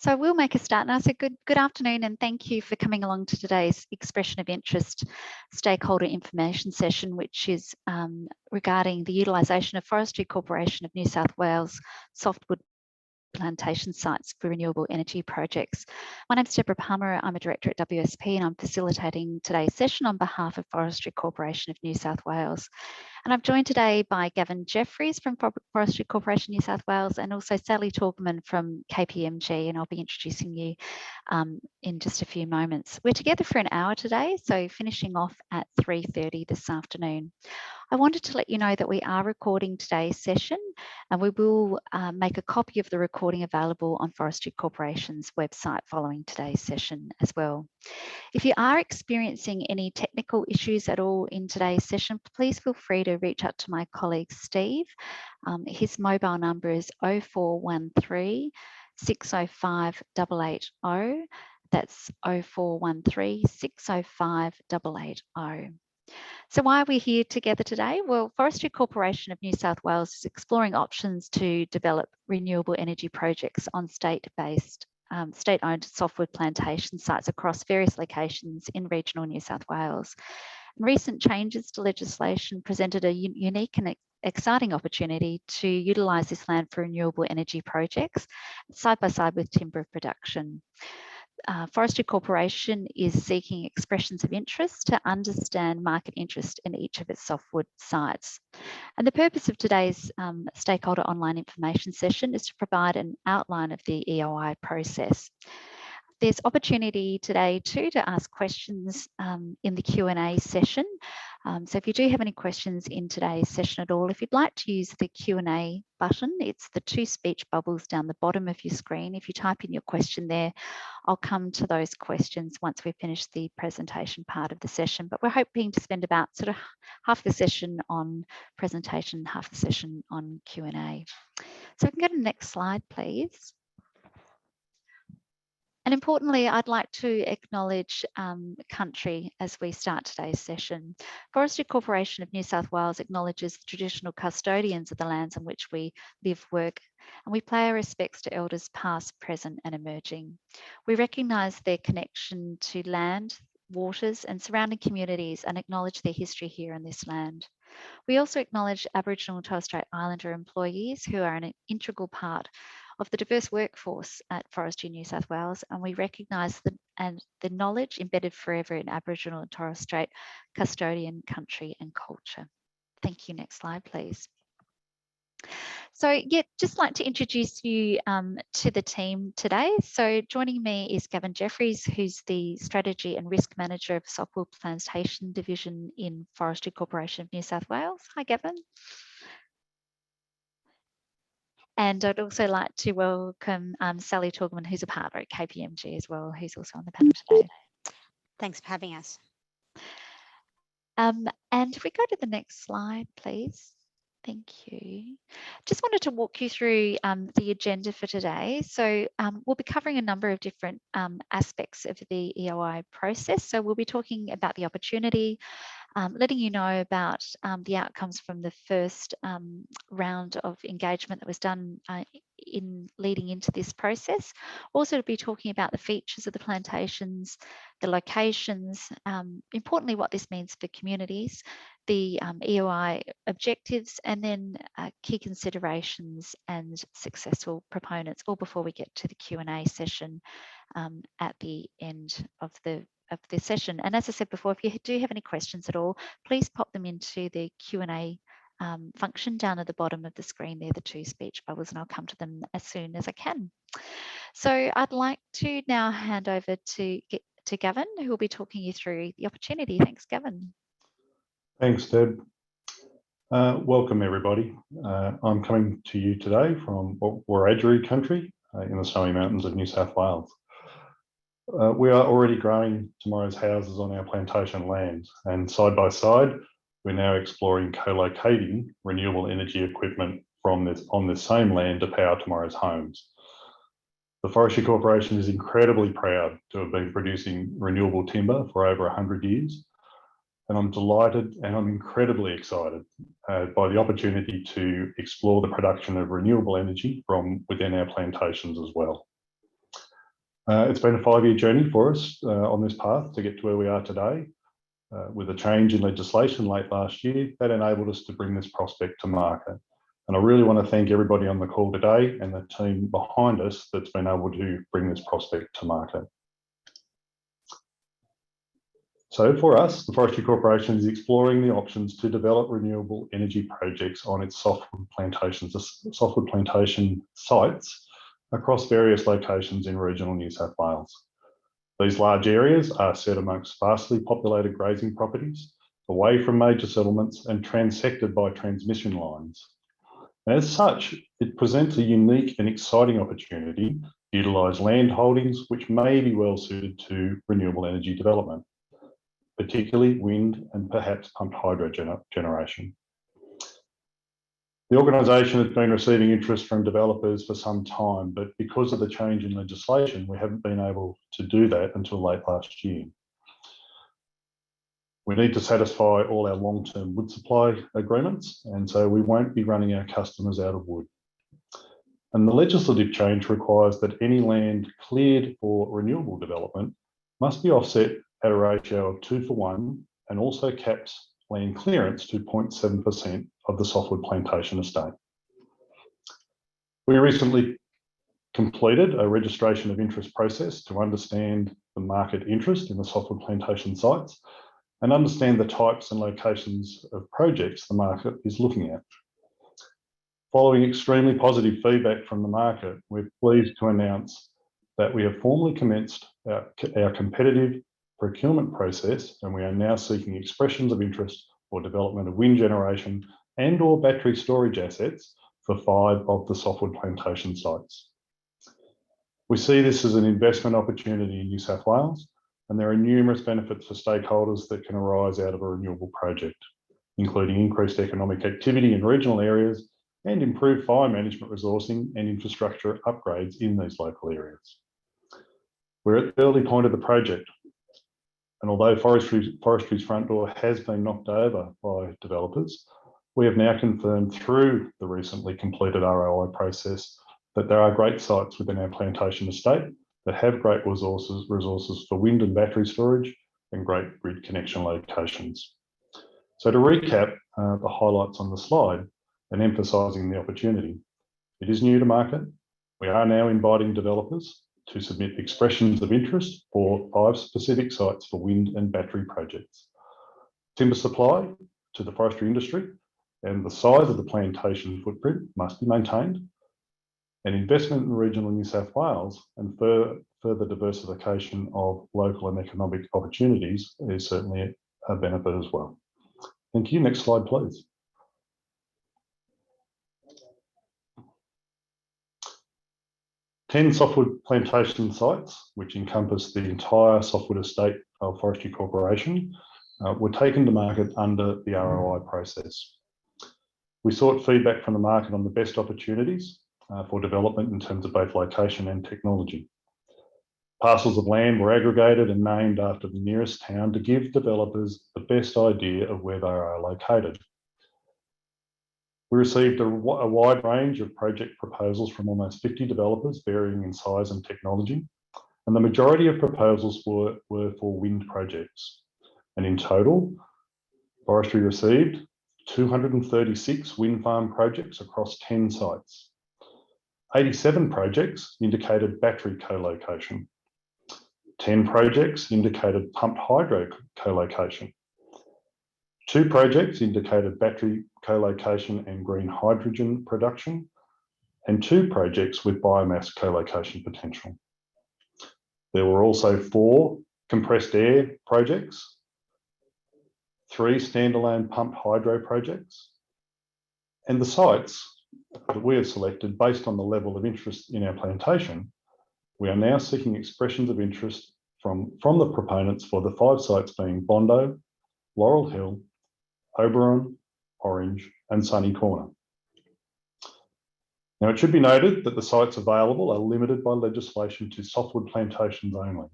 So we'll make a start now. So good afternoon, and thank you for coming along to today's expression of interest stakeholder information session, which is regarding the utilisation of Forestry Corporation of New South Wales softwood plantation sites for renewable energy projects. My name's Deborah Palmer. I'm a director at WSP, and I'm facilitating today's session on behalf of Forestry Corporation of New South Wales. And I'm joined today by Gavin Jeffries from Forestry Corporation New South Wales, and also Sally Torgman from KPMG, and I'll be introducing you in just a few moments. We're together for an hour today, so finishing off at 3:30 this afternoon. I wanted to let you know that we are recording today's session, and we will make a copy of the recording available on Forestry Corporation's website following today's session as well. If you are experiencing any technical issues at all in today's session, please feel free to reach out to my colleague Steve. His mobile number is 0413 605 880. That's 0413 605 880. So why are we here together today? Well, Forestry Corporation of New South Wales is exploring options to develop renewable energy projects on state-based, state-owned softwood plantation sites across various locations in regional New South Wales. And recent changes to legislation presented a unique and exciting opportunity to utilise this land for renewable energy projects, side by side with timber production. Forestry Corporation is seeking expressions of interest to understand market interest in each of its softwood sites. And the purpose of today's stakeholder online information session is to provide an outline of the EOI process. There's opportunity today too to ask questions in the Q&A session. So if you do have any questions in today's session at all, if you'd like to use the Q&A button, it's the two speech bubbles down the bottom of your screen. If you type in your question there, I'll come to those questions once we finish the presentation part of the session. But we're hoping to spend about sort of half the session on presentation, half the session on Q&A. So we can go to the next slide, please. And importantly, I'd like to acknowledge country as we start today's session. Forestry Corporation of New South Wales acknowledges the traditional custodians of the lands on which we live, work, and we pay our respects to elders past, present, and emerging. We recognise their connection to land, waters, and surrounding communities, and acknowledge their history here on this land. We also acknowledge Aboriginal and Torres Strait Islander employees who are an integral part of the diverse workforce at Forestry New South Wales, and we recognise the knowledge embedded forever in Aboriginal and Torres Strait custodian country and culture. Thank you. Next slide, please. So yeah, just like to introduce you to the team today. So joining me is Gavin Jeffries, who's the Strategy and Risk Manager of Softwood Plantation Division in Forestry Corporation of New South Wales. Hi, Gavin. And I'd also like to welcome Sally Torgman, who's a partner at KPMG as well, who's also on the panel today. Thanks for having us. And if we go to the next slide, please. Thank you. Just wanted to walk you through the agenda for today. So we'll be covering a number of different aspects of the EOI process. So we'll be talking about the opportunity, letting you know about the outcomes from the first round of engagement that was done in leading into this process. Also to be talking about the features of the plantations, the locations, importantly what this means for communities, the EOI objectives, and then key considerations and successful proponents, all before we get to the Q&A session at the end of the session. And as I said before, if you do have any questions at all, please pop them into the Q&A function down at the bottom of the screen there, the two speech bubbles, and I'll come to them as soon as I can. So I'd like to now hand over to Gavin, who will be talking you through the opportunity. Thanks, Gavin. Thanks, Deb. Welcome, everybody. I'm coming to you today from Wiradjuri country in the Snowy Mountains of New South Wales. We are already growing tomorrow's houses on our plantation lands, and side by side, we're now exploring co-locating renewable energy equipment on this same land to power tomorrow's homes. The Forestry Corporation is incredibly proud to have been producing renewable timber for over 100 years. And I'm delighted and I'm incredibly excited by the opportunity to explore the production of renewable energy from within our plantations as well. It's been a 5-year journey for us on this path to get to where we are today. With a change in legislation late last year, that enabled us to bring this prospect to market. And I really want to thank everybody on the call today and the team behind us that's been able to bring this prospect to market. So for us, the Forestry Corporation is exploring the options to develop renewable energy projects on its softwood plantations, softwood plantation sites across various locations in regional New South Wales. These large areas are set amongst sparsely populated grazing properties, away from major settlements and transected by transmission lines. As such, it presents a unique and exciting opportunity to utilise land holdings which may be well suited to renewable energy development, particularly wind and perhaps pumped hydro generation. The organisation has been receiving interest from developers for some time, but because of the change in legislation, we haven't been able to do that until late last year. We need to satisfy all our long-term wood supply agreements, and so we won't be running our customers out of wood. And the legislative change requires that any land cleared for renewable development must be offset at a ratio of 2:1 and also caps land clearance to 0.7% of the softwood plantation estate. We recently completed a registration of interest process to understand the market interest in the softwood plantation sites and understand the types and locations of projects the market is looking at. Following extremely positive feedback from the market, we're pleased to announce that we have formally commenced our competitive procurement process, and we are now seeking expressions of interest for development of wind generation and or battery storage assets for 5 of the softwood plantation sites. We see this as an investment opportunity in New South Wales, and there are numerous benefits for stakeholders that can arise out of a renewable project, including increased economic activity in regional areas and improved fire management resourcing and infrastructure upgrades in these local areas. We're at the early point of the project, and although forestry's front door has been knocked over by developers, we have now confirmed through the recently completed ROI process that there are great sites within our plantation estate that have great resources for wind and battery storage and great grid connection locations. So to recap the highlights on the slide and emphasising the opportunity, it is new to market. We are now inviting developers to submit expressions of interest for 5 specific sites for wind and battery projects. Timber supply to the forestry industry and the size of the plantation footprint must be maintained, and investment in regional New South Wales and further diversification of local and economic opportunities is certainly a benefit as well. Thank you. Next slide, please. Ten softwood plantation sites, which encompass the entire softwood estate of Forestry Corporation, were taken to market under the ROI process. We sought feedback from the market on the best opportunities for development in terms of both location and technology. Parcels of land were aggregated and named after the nearest town to give developers the best idea of where they are located. We received a wide range of project proposals from almost 50 developers varying in size and technology, and the majority of proposals were for wind projects. And in total, Forestry received 236 wind farm projects across 10 sites. 87 projects indicated battery co-location. 10 projects indicated pumped hydro co-location. 2 projects indicated battery co-location and green hydrogen production, and 2 projects with biomass co-location potential. There were also 4 compressed air projects, 3 standalone pumped hydro projects, and the sites that we have selected based on the level of interest in our plantation, we are now seeking expressions of interest from the proponents for the 5 sites being Bondo, Laurel Hill, Oberon, Orange and Sunny Corner. Now it should be noted that the sites available are limited by legislation to softwood plantations only.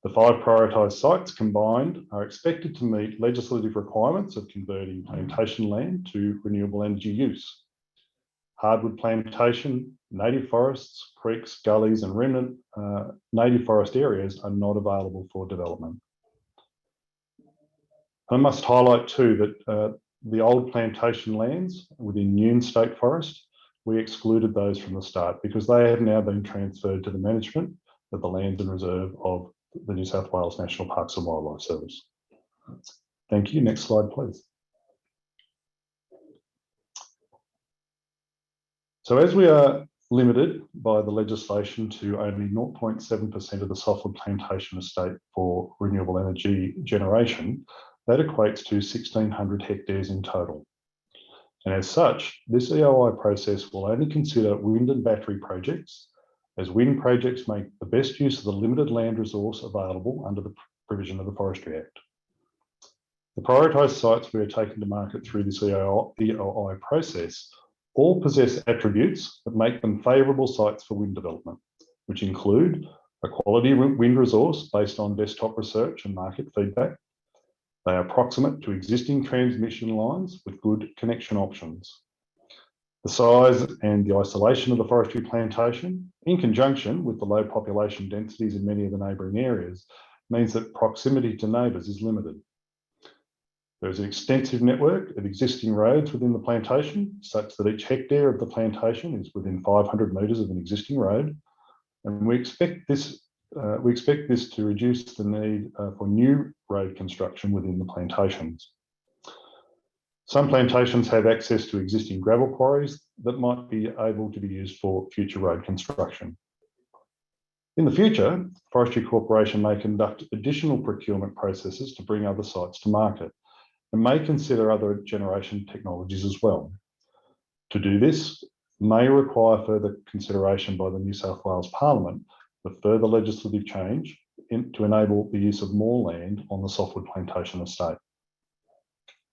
The 5 prioritised sites combined are expected to meet legislative requirements of converting plantation land to renewable energy use. hardwood plantation, native forests, creeks, gullies, and remnant native forest areas are not available for development. I must highlight too that the old plantation lands within New State Forest, we excluded those from the start because they have now been transferred to the management of the Lands and Reserve of the New South Wales National Parks and Wildlife Service. Thank you. Next slide, please. So as we are limited by the legislation to only 0.7% of the softwood plantation estate for renewable energy generation, that equates to 1,600 hectares in total. And as such, this EOI process will only consider wind and battery projects, as wind projects make the best use of the limited land resource available under the provision of the Forestry Act. The prioritised sites we are taking to market through this EOI process all possess attributes that make them favourable sites for wind development, which include a quality wind resource based on desktop research and market feedback. They are proximate to existing transmission lines with good connection options. The size and the isolation of the forestry plantation, in conjunction with the low population densities in many of the neighbouring areas, means that proximity to neighbours is limited. There is an extensive network of existing roads within the plantation, such that each hectare of the plantation is within 500 metres of an existing road, and we expect this to reduce the need for new road construction within the plantations. Some plantations have access to existing gravel quarries that might be able to be used for future road construction. In the future, Forestry Corporation may conduct additional procurement processes to bring other sites to market and may consider other generation technologies as well. To do this may require further consideration by the New South Wales Parliament for further legislative change to enable the use of more land on the softwood plantation estate.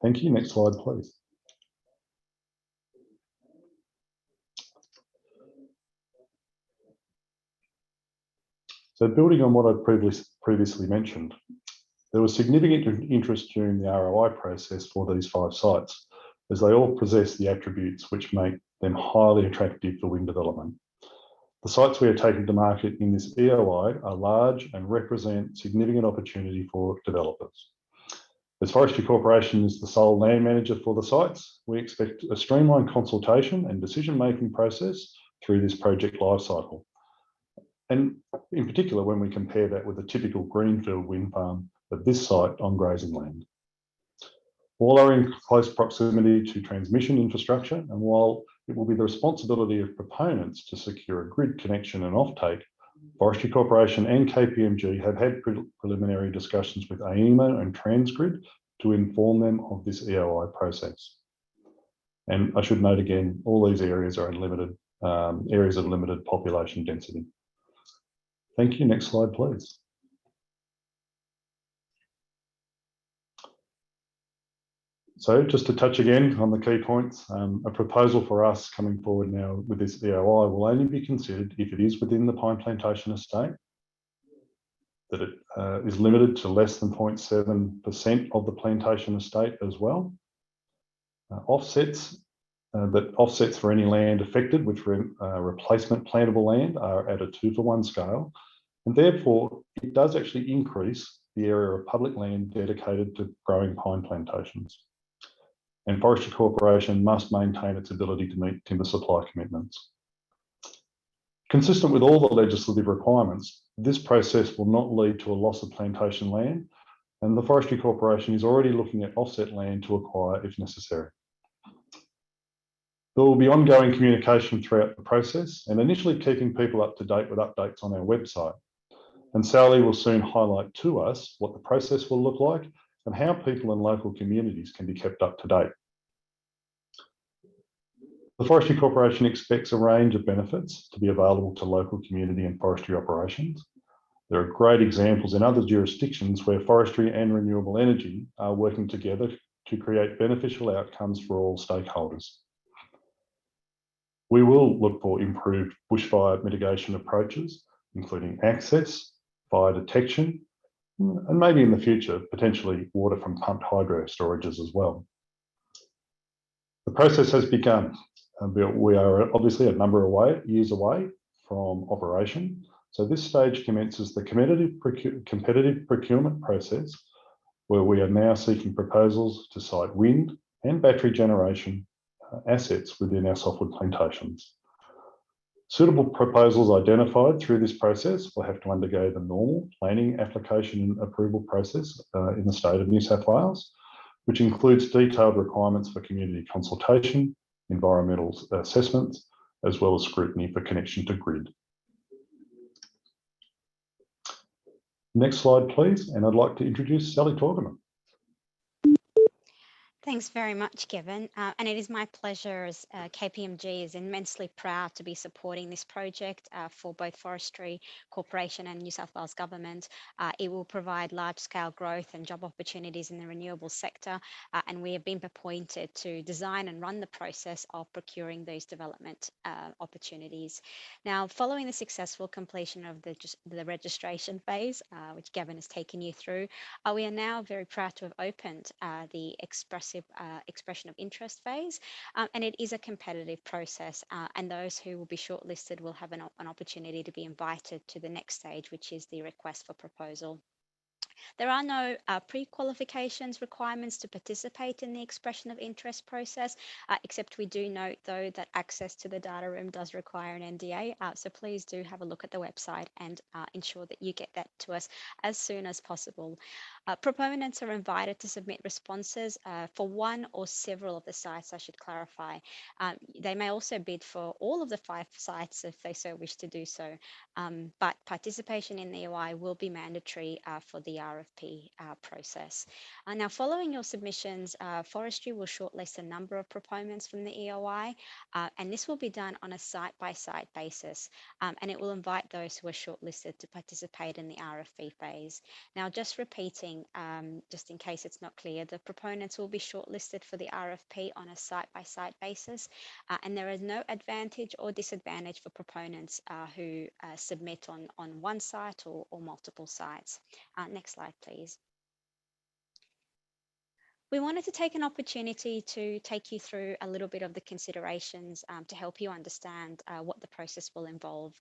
Thank you. Next slide, please. So building on what I previously mentioned, there was significant interest during the ROI process for these 5 sites, as they all possess the attributes which make them highly attractive for wind development. The sites we are taking to market in this EOI are large and represent significant opportunity for developers. As Forestry Corporation is the sole land manager for the sites, we expect a streamlined consultation and decision-making process through this project lifecycle. And in particular, when we compare that with a typical greenfield wind farm of this site on grazing land. All are in close proximity to transmission infrastructure, and while it will be the responsibility of proponents to secure a grid connection and offtake, Forestry Corporation and KPMG have had preliminary discussions with AEMO and Transgrid to inform them of this EOI process. And I should note again, all these areas are in limited areas of limited population density. Thank you. Next slide, please. So just to touch again on the key points, a proposal for us coming forward now with this EOI will only be considered if it is within the pine plantation estate, that it is limited to less than 0.7% of the plantation estate as well. Offsets for any land affected with replacement plantable land are at a 2-for-1 scale, and therefore it does actually increase the area of public land dedicated to growing pine plantations. And Forestry Corporation must maintain its ability to meet timber supply commitments. Consistent with all the legislative requirements, this process will not lead to a loss of plantation land, and the Forestry Corporation is already looking at offset land to acquire if necessary. There will be ongoing communication throughout the process, and initially keeping people up to date with updates on our website. And Sally will soon highlight to us what the process will look like and how people in local communities can be kept up to date. The Forestry Corporation expects a range of benefits to be available to local community and forestry operations. There are great examples in other jurisdictions where forestry and renewable energy are working together to create beneficial outcomes for all stakeholders. We will look for improved bushfire mitigation approaches, including access, fire detection, and maybe in the future, potentially water from pumped hydro storages as well. The process has begun, But we are obviously a number of years away from operation. So this stage commences the competitive procurement process, where we are now seeking proposals to site wind and battery generation assets within our softwood plantations. Suitable proposals identified through this process will have to undergo the normal planning application and approval process in the state of New South Wales, which includes detailed requirements for community consultation, environmental assessments, as well as scrutiny for connection to grid. Next slide, please. And I'd like to introduce Sally Torgerman. Thanks very much, Kevin. And it is my pleasure as KPMG is immensely proud to be supporting this project for both Forestry Corporation and New South Wales Government. It will provide large-scale growth and job opportunities in the renewable sector, and we have been appointed to design and run the process of procuring those development opportunities. Now, following the successful completion of the registration phase, which Kevin has taken you through, we are now very proud to have opened the expression of interest phase, and it is a competitive process, and those who will be shortlisted will have an opportunity to be invited to the next stage, which is the request for proposal. There are no pre-qualifications requirements to participate in the expression of interest process, except we do note, though, that access to the data room does require an NDA, so please do have a look at the website and ensure that you get that to us as soon as possible. Proponents are invited to submit responses for one or several of the sites, I should clarify. They may also bid for all of the 5 sites if they so wish to do so, but participation in the EOI will be mandatory for the RFP process. Now, following your submissions, Forestry will shortlist a number of proponents from the EOI, and this will be done on a site-by-site basis, and it will invite those who are shortlisted to participate in the RFP phase. Now, just repeating, just in case it's not clear, the proponents will be shortlisted for the RFP on a site-by-site basis, and there is no advantage or disadvantage for proponents who submit on one site or multiple sites. Next slide, please. We wanted to take an opportunity to take you through a little bit of the considerations to help you understand what the process will involve.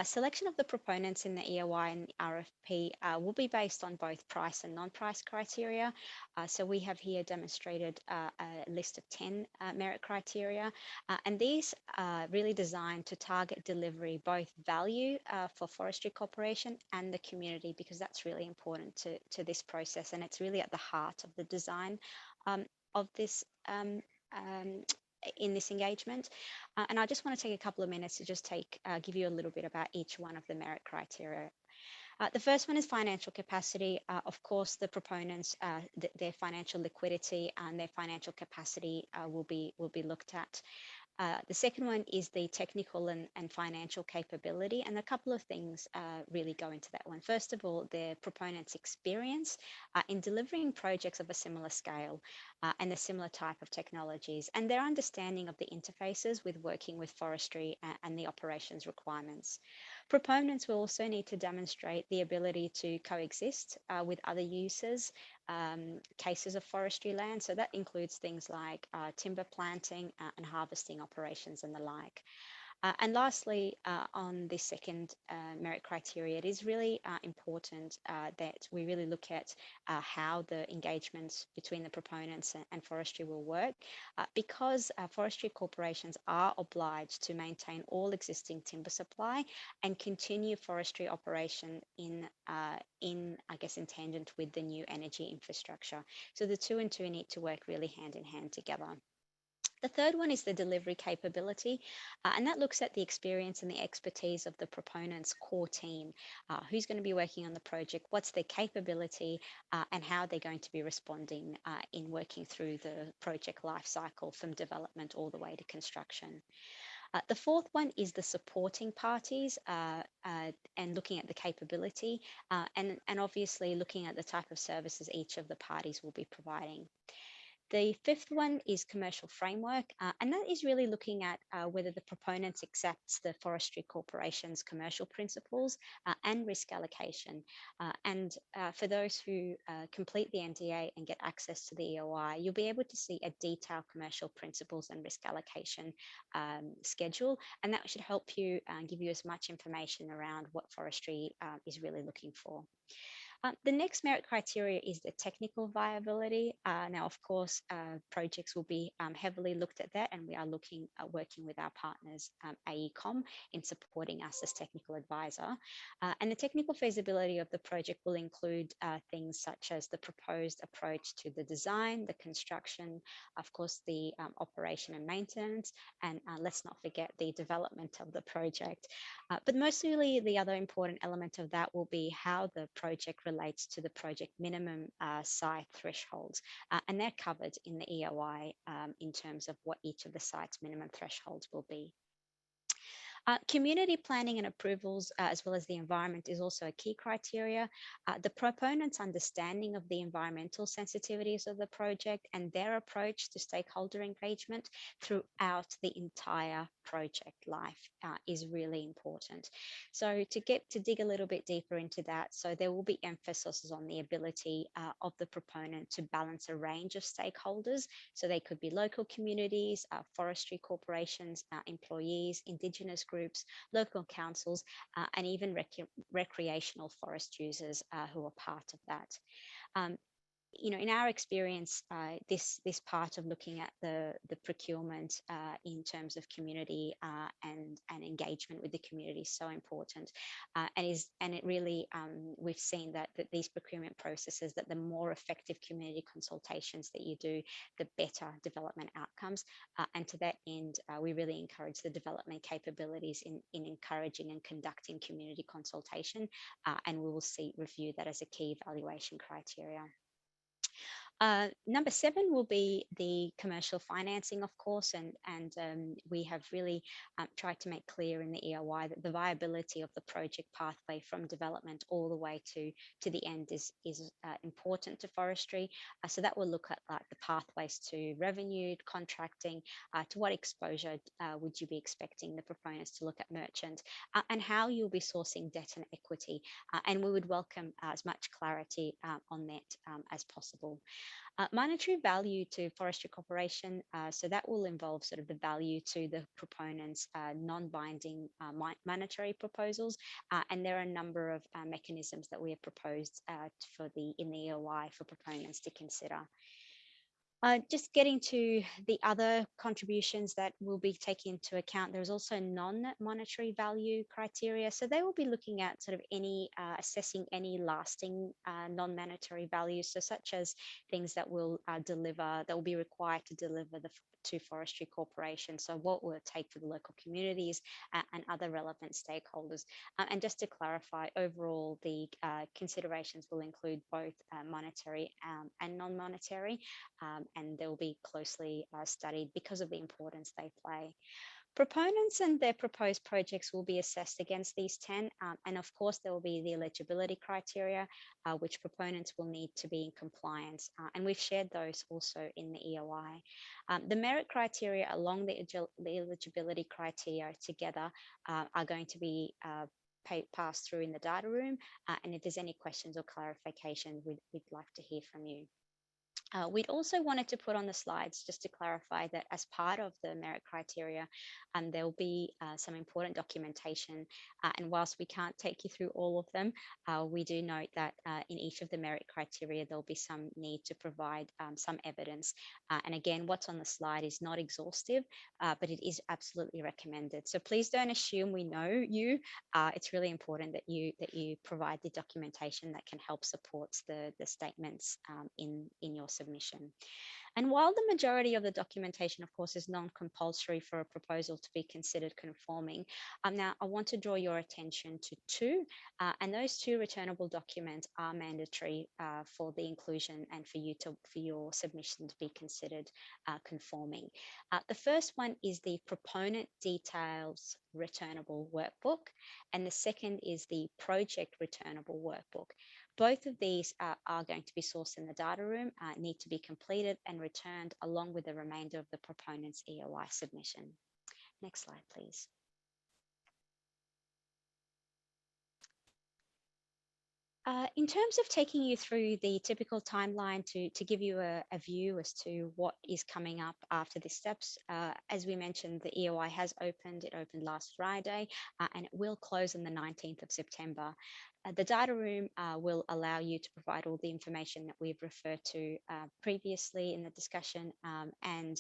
Selection of the proponents in the EOI and the RFP will be based on both price and non-price criteria. So we have here demonstrated a list of 10 merit criteria, and these are really designed to target delivery, both value for Forestry Corporation and the community, because that's really important to this process, and it's really at the heart of the design of this in this engagement. And I just want to take a couple of minutes to just give you a little bit about each one of the merit criteria. The first one is financial capacity. Of course, the proponents, their financial liquidity and their financial capacity will be looked at. The second one is the technical and financial capability, and a couple of things really go into that one. First of all, the proponent's experience in delivering projects of a similar scale and a similar type of technologies, and their understanding of the interfaces with working with forestry and the operations requirements. Proponents will also need to demonstrate the ability to coexist with other uses, cases of forestry land. So that includes things like timber planting and harvesting operations and the like. And lastly, on the second merit criteria, it is really important that we really look at how the engagements between the proponents and forestry will work, because forestry corporations are obliged to maintain all existing timber supply and continue forestry operation in I guess, in tangent with the new energy infrastructure. So the two and two need to work really hand in hand together. The third one is the delivery capability, and that looks at the experience and the expertise of the proponent's core team. Who's going to be working on the project, what's their capability, and how they're going to be responding in working through the project life cycle from development all the way to construction. The fourth one is the supporting parties and looking at the capability and obviously looking at the type of services each of the parties will be providing. The fifth one is commercial framework, and that is really looking at whether the proponents accepts the Forestry Corporation's commercial principles and risk allocation. For those who complete the NDA and get access to the EOI, you'll be able to see a detailed commercial principles and risk allocation schedule, and that should help you give you as much information around what forestry is really looking for. The next merit criteria is the technical viability. Now, of course, projects will be heavily looked at that, and we are working with our partners, AECOM, in supporting us as technical advisor. And the technical feasibility of the project will include things such as the proposed approach to the design, the construction, of course, the operation and maintenance, and let's not forget the development of the project. But mostly the other important element of that will be how the project relates to the project minimum site thresholds. And they're covered in the EOI in terms of what each of the site's minimum thresholds will be. Community planning and approvals, as well as the environment, is also a key criteria. The proponents' understanding of the environmental sensitivities of the project and their approach to stakeholder engagement throughout the entire project life is really important. So to dig a little bit deeper into that, so there will be emphasis on the ability of the proponent to balance a range of stakeholders. So they could be local communities, forestry corporations, employees, Indigenous groups, local councils, and even recreational forest users who are part of that. In our experience, this part of looking at the procurement in terms of community and engagement with the community is so important, and it really we've seen that these procurement processes, that the more effective community consultations that you do, the better development outcomes. And to that end, we really encourage the development capabilities in encouraging and conducting community consultation, and we will review that as a key evaluation criteria. Number 7 will be the commercial financing, of course, and we have really tried to make clear in the EOI that the viability of the project pathway from development all the way to the end is important to forestry. So that will look at the pathways to revenue, contracting, to what exposure would you be expecting the proponents to look at merchant, and how you'll be sourcing debt and equity. And we would welcome as much clarity on that as possible. Monetary value to Forestry Corporation, so that will involve sort of the value to the proponents' non-binding monetary proposals, and there are a number of mechanisms that we have proposed in the EOI for proponents to consider. Just getting to the other contributions that will be taken into account, there's also non-monetary value criteria. So they will be looking at sort of assessing any lasting non-monetary values, so such as things that will be required to deliver to Forestry Corporation. So what will it take for the local communities and other relevant stakeholders? And just to clarify, overall, the considerations will include both monetary and non-monetary, and they'll be closely studied because of the importance they play. Proponents and their proposed projects will be assessed against these 10, and of course there will be the eligibility criteria, which proponents will need to be in compliance, and we've shared those also in the EOI. The merit criteria along the eligibility criteria together are going to be passed through in the data room, and if there's any questions or clarification, we'd like to hear from you. We'd also wanted to put on the slides just to clarify that as part of the merit criteria, there will be some important documentation. And whilst we can't take you through all of them, we do note that in each of the merit criteria, there'll be some need to provide some evidence. And again, what's on the slide is not exhaustive, but it is absolutely recommended. So please don't assume we know you. It's really important that you provide the documentation that can help support the statements in your submission. And while the majority of the documentation, of course, is non-compulsory for a proposal to be considered conforming, now I want to draw your attention to 2, and those 2 returnable documents are mandatory for the inclusion and for your submission to be considered conforming. The first one is the proponent details returnable workbook, and the second is the project returnable workbook. Both of these are going to be sourced in the data room, need to be completed and returned along with the remainder of the proponent's EOI submission. Next slide, please. In terms of taking you through the typical timeline to give you a view as to what is coming up after the steps, as we mentioned, the EOI has opened. It opened last Friday and it will close on the 19th of September. The data room will allow you to provide all the information that we've referred to previously in the discussion, and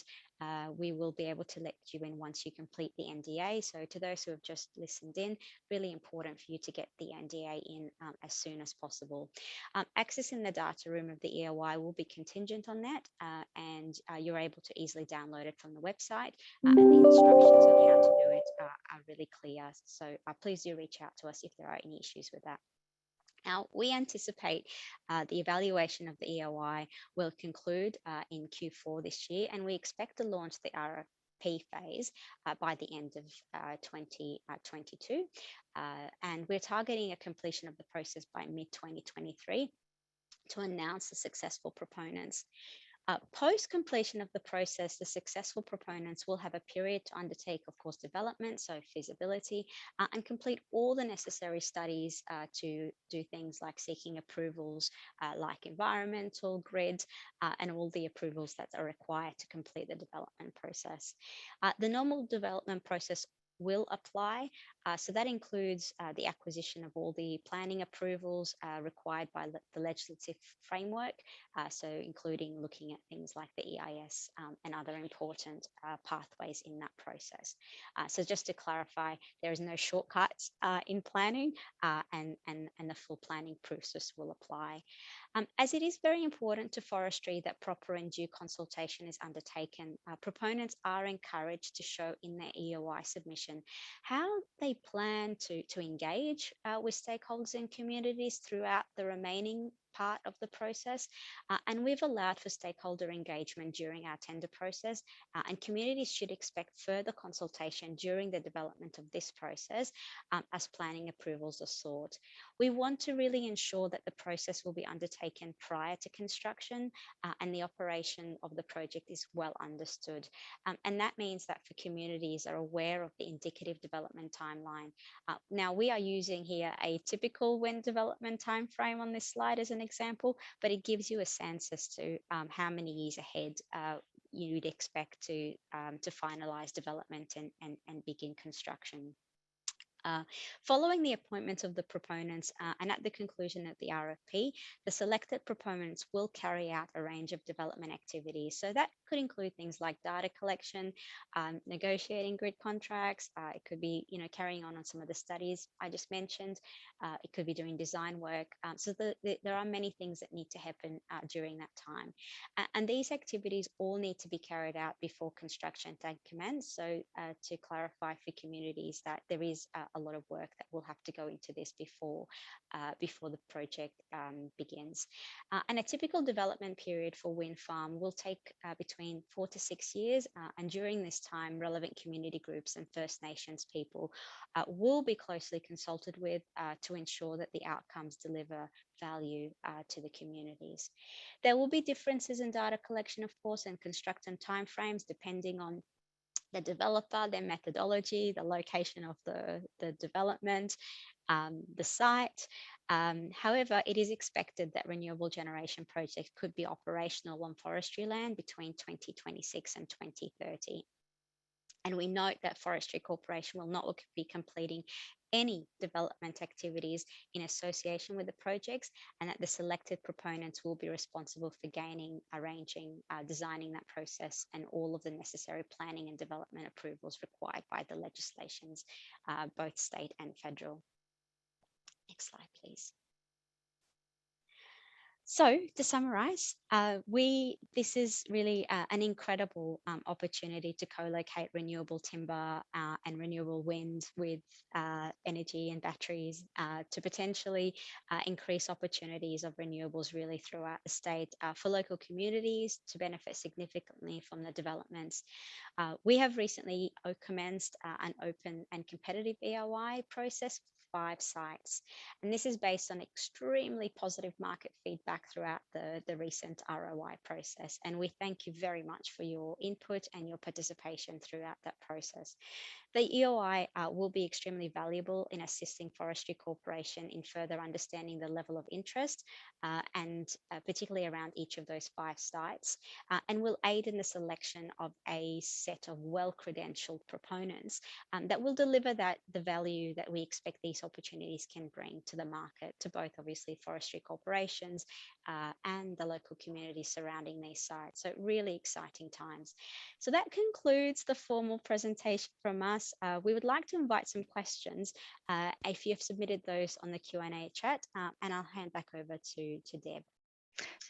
we will be able to let you in once you complete the NDA. So to those who have just listened in, really important for you to get the NDA in as soon as possible. Accessing the data room of the EOI will be contingent on that, and you're able to easily download it from the website, and the instructions on how to do it are really clear. So please do reach out to us if there are any issues with that. Now, we anticipate the evaluation of the EOI will conclude in Q4 this year, and we expect to launch the RFP phase by the end of 2022. And we're targeting a completion of the process by mid-2023 to announce the successful proponents. Post completion of the process, the successful proponents will have a period to undertake, of course, development, so feasibility, and complete all the necessary studies to do things like seeking approvals like environmental, grid, and all the approvals that are required to complete the development process. The normal development process will apply. So that includes the acquisition of all the planning approvals required by the legislative framework, so including looking at things like the EIS and other important pathways in that process. So just to clarify, there is no shortcuts in planning, and the full planning process will apply. As it is very important to forestry that proper and due consultation is undertaken, proponents are encouraged to show in their EOI submission how they plan to engage with stakeholders and communities throughout the remaining part of the process. And we've allowed for stakeholder engagement during our tender process, and communities should expect further consultation during the development of this process as planning approvals are sought. We want to really ensure that the process will be undertaken prior to construction and the operation of the project is well understood. And that means that for communities are aware of the indicative development timeline. Now we are using here a typical wind development timeframe on this slide as an example, but it gives you a sense as to how many years ahead you'd expect to finalize development and begin construction. Following the appointment of the proponents and at the conclusion of the RFP, the selected proponents will carry out a range of development activities. So that could include things like data collection, negotiating grid contracts. It could be, carrying on some of the studies I just mentioned. It could be doing design work. So there are many things that need to happen during that time. And these activities all need to be carried out before construction can commence. So to clarify for communities that there is a lot of work that will have to go into this before the project begins. And a typical development period for wind farm will take between 4 to 6 years. And during this time, relevant community groups and First Nations people will be closely consulted with to ensure that the outcomes deliver value to the communities. There will be differences in data collection, of course, and construction timeframes depending on the developer, their methodology, the location of the development, the site. However, it is expected that renewable generation projects could be operational on forestry land between 2026 and 2030. And we note that Forestry Corporation will not be completing any development activities in association with the projects, and that the selected proponents will be responsible for gaining, arranging, designing that process and all of the necessary planning and development approvals required by the legislations, both state and federal. Next slide, please. So to summarize, this is really an incredible opportunity to co-locate renewable timber and renewable wind with energy and batteries to potentially increase opportunities of renewables really throughout the state for local communities to benefit significantly from the developments. We have recently commenced an open and competitive EOI process for 5 sites. And this is based on extremely positive market feedback throughout the recent ROI process. And we thank you very much for your input and your participation throughout that process. The EOI will be extremely valuable in assisting Forestry Corporation in further understanding the level of interest and particularly around each of those 5 sites, and will aid in the selection of a set of well-credentialed proponents that will deliver the value that we expect these opportunities can bring to the market, to both obviously forestry corporations and the local communities surrounding these sites. So really exciting times. So that concludes the formal presentation from us. We would like to invite some questions if you've submitted those on the Q&A chat, and I'll hand back over to Deb.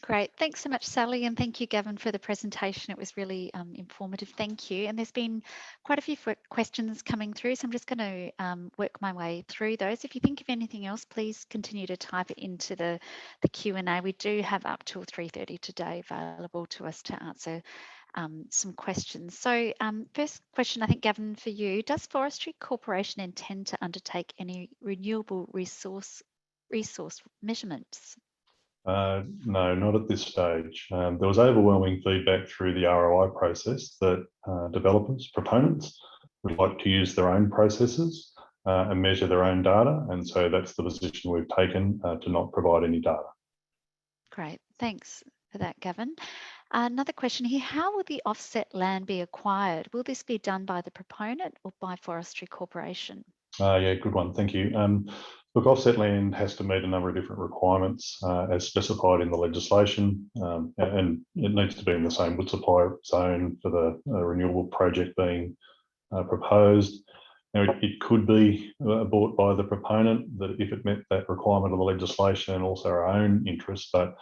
Great. Thanks so much, Sally. And thank you, Gavin, for the presentation. It was really informative. Thank you. And there's been quite a few questions coming through, so I'm just going to work my way through those. If you think of anything else, please continue to type it into the Q&A. We do have up till 3:30 today available to us to answer some questions. So first question, I think, Gavin, for you. Does Forestry Corporation intend to undertake any renewable resource measurements? No, not at this stage. There was overwhelming feedback through the ROI process that developers, proponents, would like to use their own processes and measure their own data. And so that's the position we've taken to not provide any data. Great, thanks for that, Gavin. Another question here, how will the offset land be acquired? Will this be done by the proponent or by Forestry Corporation? Yeah, good one, thank you. Look, offset land has to meet a number of different requirements as specified in the legislation, and it needs to be in the same wood supply zone for the renewable project being proposed. Now, it could be bought by the proponent that if it met that requirement of the legislation and also our own interests, but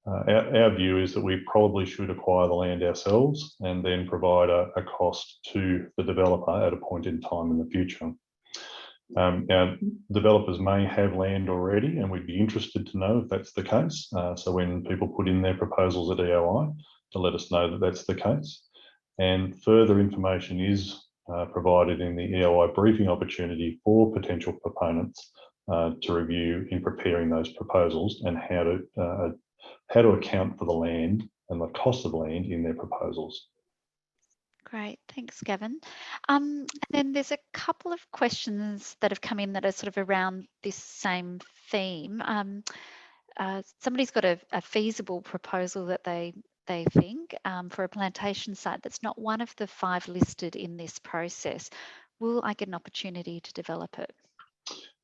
our view is that we probably should acquire the land ourselves and then provide a cost to the developer at a point in time in the future. Our developers may have land already, and we'd be interested to know if that's the case. So when people put in their proposals at EOI, to let us know that that's the case. And further information is provided in the EOI briefing opportunity for potential proponents to review in preparing those proposals and how to account for the land and the cost of land in their proposals. Great, thanks, Gavin. And then there's a couple of questions that have come in that are sort of around this same theme. Somebody's got a feasible proposal that they think for a plantation site that's not one of the 5 listed in this process. Will I get an opportunity to develop it?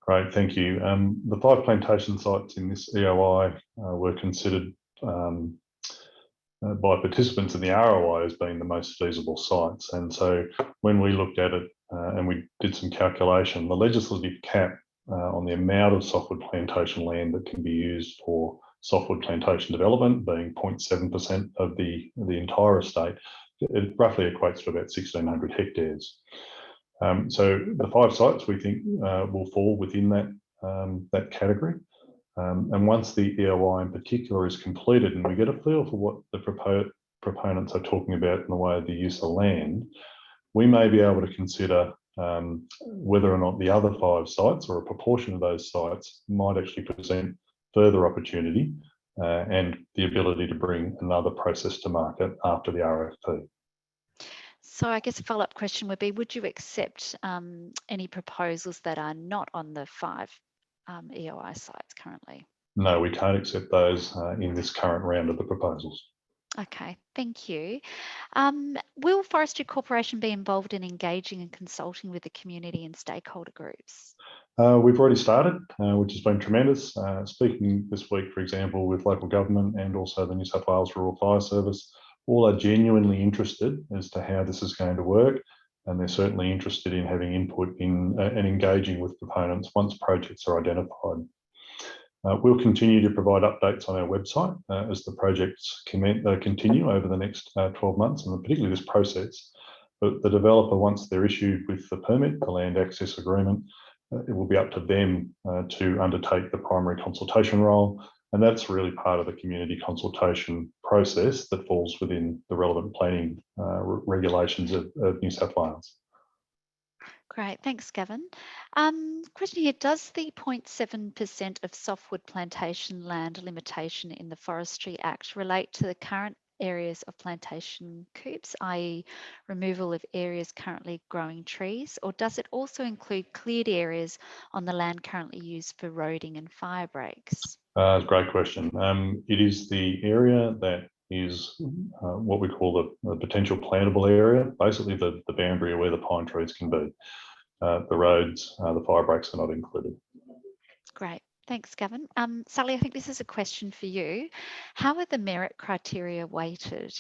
Great, thank you. The 5 plantation sites in this EOI were considered by participants in the ROI as being the most feasible sites. And so when we looked at it and we did some calculation, the legislative cap on the amount of softwood plantation land that can be used for softwood plantation development being 0.7% of the entire estate, it roughly equates to about 1,600 hectares. So the 5 sites we think will fall within that category. And once the EOI in particular is completed and we get a feel for what the proponents are talking about in the way of the use of land, we may be able to consider whether or not the other 5 sites or a proportion of those sites might actually present further opportunity and the ability to bring another process to market after the RFP. So I guess a follow-up question would be, would you accept any proposals that are not on the 5 EOI sites currently? No, we can't accept those in this current round of the proposals. Okay, thank you. Will Forestry Corporation be involved in engaging and consulting with the community and stakeholder groups? We've already started, which has been tremendous. Speaking this week, for example, with local government and also the New South Wales Rural Fire Service, all are genuinely interested as to how this is going to work. And they're certainly interested in having input in and engaging with proponents once projects are identified. We'll continue to provide updates on our website as the projects continue over the next 12 months, and particularly this process. But the developer, once they're issued with the permit, the land access agreement, it will be up to them to undertake the primary consultation role. And that's really part of the community consultation process that falls within the relevant planning regulations of New South Wales. Great, thanks, Gavin. Question here, does the 0.7% of softwood plantation land limitation in the Forestry Act relate to the current areas of plantation coops, i.e. removal of areas currently growing trees, or does it also include cleared areas on the land currently used for roading and fire breaks? Great question. It is the area that is what we call the potential plantable area, basically the boundary where the pine trees can be. The roads, the fire breaks are not included. Great, thanks, Gavin. Sally, I think this is a question for you. How are the merit criteria weighted?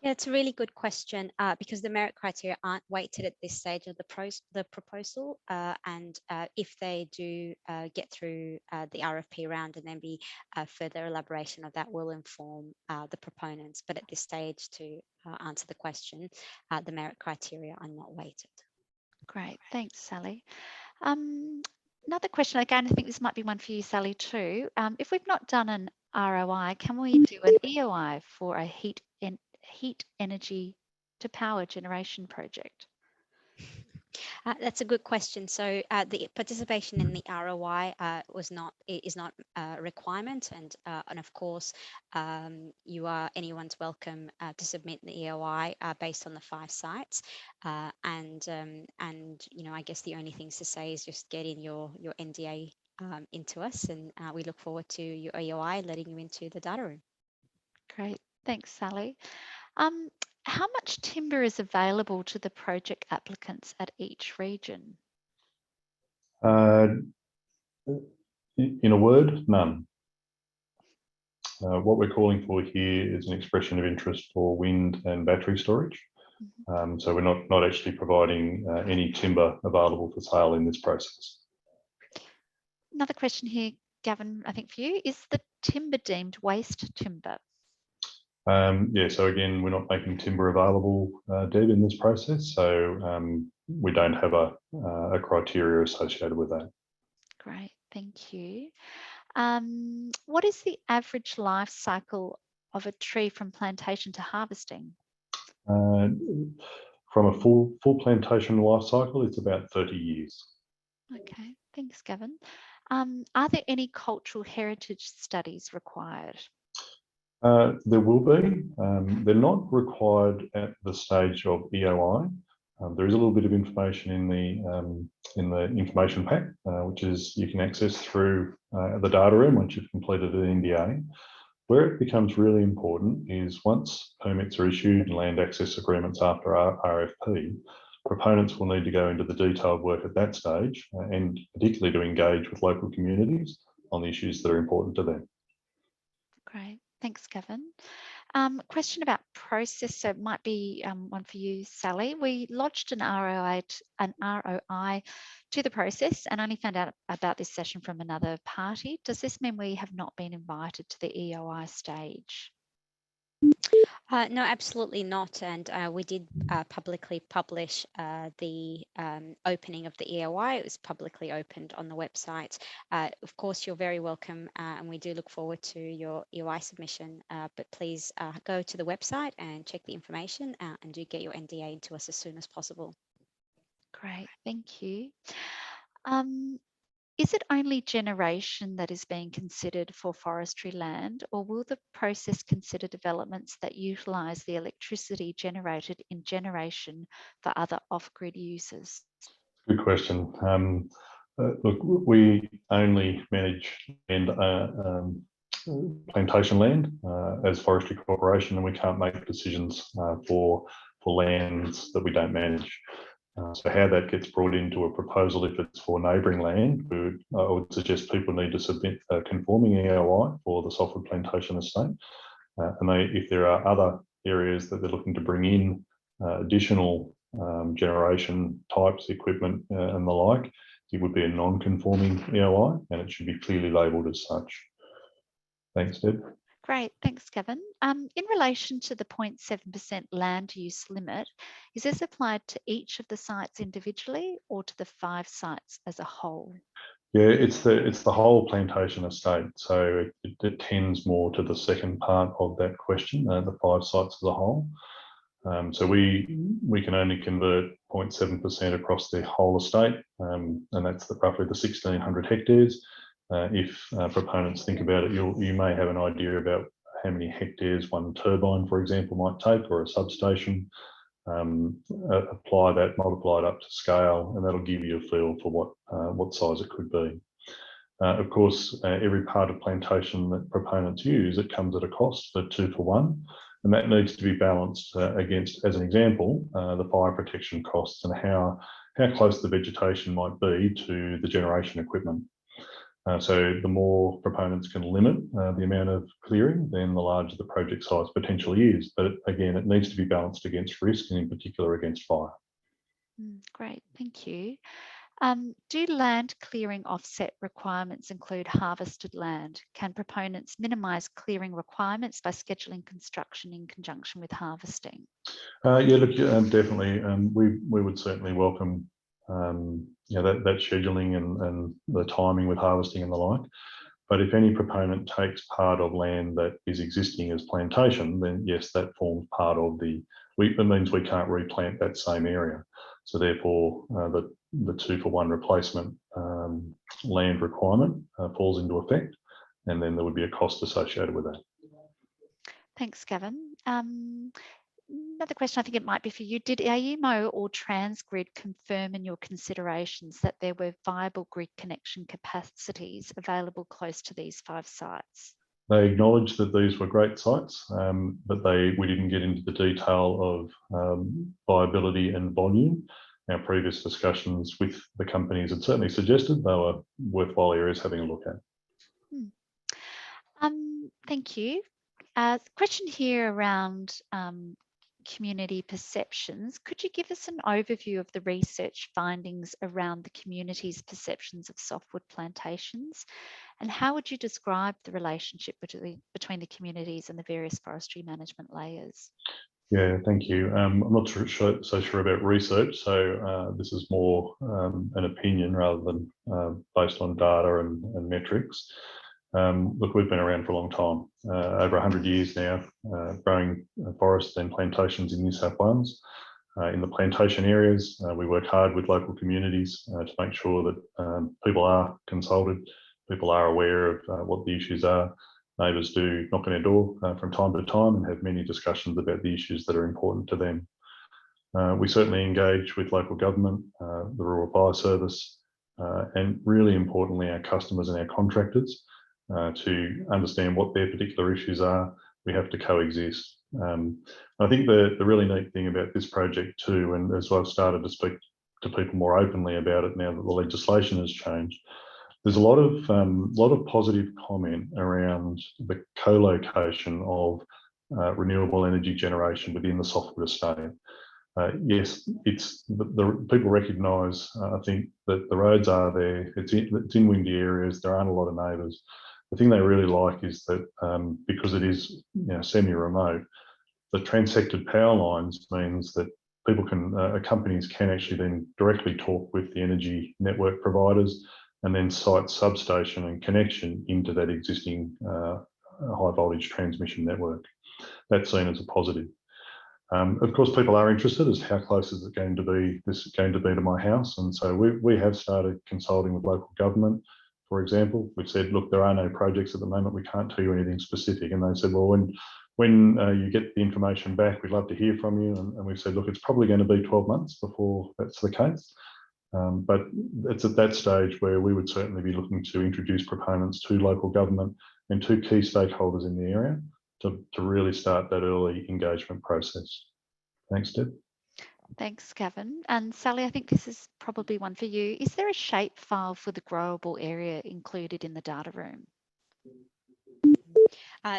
Yeah, it's a really good question because the merit criteria aren't weighted at this stage of the proposal, and if they do get through the RFP round and then be further elaboration of that will inform the proponents. But at this stage, to answer the question, the merit criteria are not weighted. Great, thanks, Sally. Another question, again, I think this might be one for you, Sally, too. If we've not done an ROI, can we do an EOI for a heat energy to power generation project? That's a good question. So the participation in the ROI is not a requirement, and of course anyone's welcome to submit the EOI based on the 5 sites, and you know, I guess the only things to say is just get in your NDA into us, and we look forward to your EOI letting you into the data room. Great, thanks, Sally. How much timber is available to the project applicants at each region? In a word, none. What we're calling for here is an expression of interest for wind and battery storage. So we're not actually providing any timber available for sale in this process. Another question here, Gavin, I think for you, is the timber deemed waste timber? Yeah, so again, we're not making timber available, Deb, in this process. So we don't have a criteria associated with that. Great, thank you. What is the average life cycle of a tree from plantation to harvesting? From a full plantation life cycle, it's about 30 years. Okay, thanks, Gavin. Are there any cultural heritage studies required? There will be. They're not required at the stage of EOI. There is a little bit of information in the information pack, which is you can access through the data room once you've completed an NDA. Where it becomes really important is once permits are issued and land access agreements after RFP, proponents will need to go into the detailed work at that stage, and particularly to engage with local communities on the issues that are important to them. Great, thanks, Gavin. Question about process, so it might be one for you, Sally. We lodged an ROI to the process and only found out about this session from another party. Does this mean we have not been invited to the EOI stage? No, absolutely not. And we did publicly publish the opening of the EOI. It was publicly opened on the website. Of course, you're very welcome, and we do look forward to your EOI submission. But please go to the website and check the information and do get your NDA into us as soon as possible. Great, thank you. Is it only generation that is being considered for forestry land, or will the process consider developments that utilise the electricity generated in generation for other off-grid uses? Good question. Look, we only manage plantation land as Forestry Corporation, and we can't make decisions for lands that we don't manage. So how that gets brought into a proposal, if it's for neighbouring land, I would suggest people need to submit a conforming EOI for the softwood plantation estate. And if there are other areas that they're looking to bring in additional generation types, equipment and the like, it would be a non-conforming EOI and it should be clearly labelled as such. Thanks, Deb. Great, thanks, Kevin. In relation to the 0.7% land use limit, is this applied to each of the sites individually or to the 5 sites as a whole? Yeah, it's the whole plantation estate, so it tends more to the second part of that question, the 5 sites as a whole. So we can only convert 0.7% across the whole estate, and that's roughly the 1,600 hectares. If proponents think about it, you may have an idea about how many hectares one turbine, for example, might take, or a substation. Apply that, multiply it up to scale, and that'll give you a feel for what size it could be. Of course, every part of plantation that proponents use, it comes at a cost for 2 for 1, and that needs to be balanced against, as an example, the fire protection costs and how close the vegetation might be to the generation equipment. So the more proponents can limit the amount of clearing, then the larger the project size potentially is. But again, it needs to be balanced against risk and in particular against fire. Great, thank you. Do land clearing offset requirements include harvested land? Can proponents minimise clearing requirements by scheduling construction in conjunction with harvesting? Yeah, look, definitely. We would certainly welcome that scheduling and the timing with harvesting and the like. But if any proponent takes part of land that is existing as plantation, then yes, that forms part of it means we can't replant that same area. So therefore, the 2 for 1 replacement land requirement falls into effect, and then there would be a cost associated with that. Thanks, Gavin. Another question, I think it might be for you. Did AEMO or Transgrid confirm in your considerations that there were viable grid connection capacities available close to these 5 sites? They acknowledged that these were great sites, but we didn't get into the detail of viability and volume. Our previous discussions with the companies had certainly suggested they were worthwhile areas having a look at. Thank you. Question here around community perceptions. Could you give us an overview of the research findings around the community's perceptions of softwood plantations? And how would you describe the relationship between the communities and the various forestry management layers? Yeah, thank you. I'm not so sure about research, so this is more an opinion rather than based on data and metrics. Look, we've been around for a long time, over 100 years now, growing forests and plantations in New South Wales. In the plantation areas, we work hard with local communities to make sure that people are consulted, people are aware of what the issues are. Neighbours do knock on our door from time to time and have many discussions about the issues that are important to them. We certainly engage with local government, the Rural Fire Service, and really importantly, our customers and our contractors to understand what their particular issues are. We have to coexist. I think the really neat thing about this project too, and as I've started to speak to people more openly about it now that the legislation has changed, there's a lot of positive comment around the co-location of renewable energy generation within the softwood estate. Yes, it's the people recognise, I think, that the roads are there. It's in windy areas. There aren't a lot of neighbours. The thing they really like is that because it is semi-remote, the transected power lines means that people companies can actually then directly talk with the energy network providers and then site substation and connection into that existing high voltage transmission network. That's seen as a positive. Of course, people are interested as how close is it going to be, this is going to be to my house. And so we have started consulting with local government. For example, we've said, look, there are no projects at the moment. We can't tell you anything specific. And they said, well, when you get the information back, we'd love to hear from you. And we've said, look, it's probably going to be 12 months before that's the case. But it's at that stage where we would certainly be looking to introduce proponents to local government and to key stakeholders in the area to really start that early engagement process. Thanks, Deb. Thanks, Gavin. And Sally, I think this is probably one for you. Is there a shape file for the growable area included in the data room?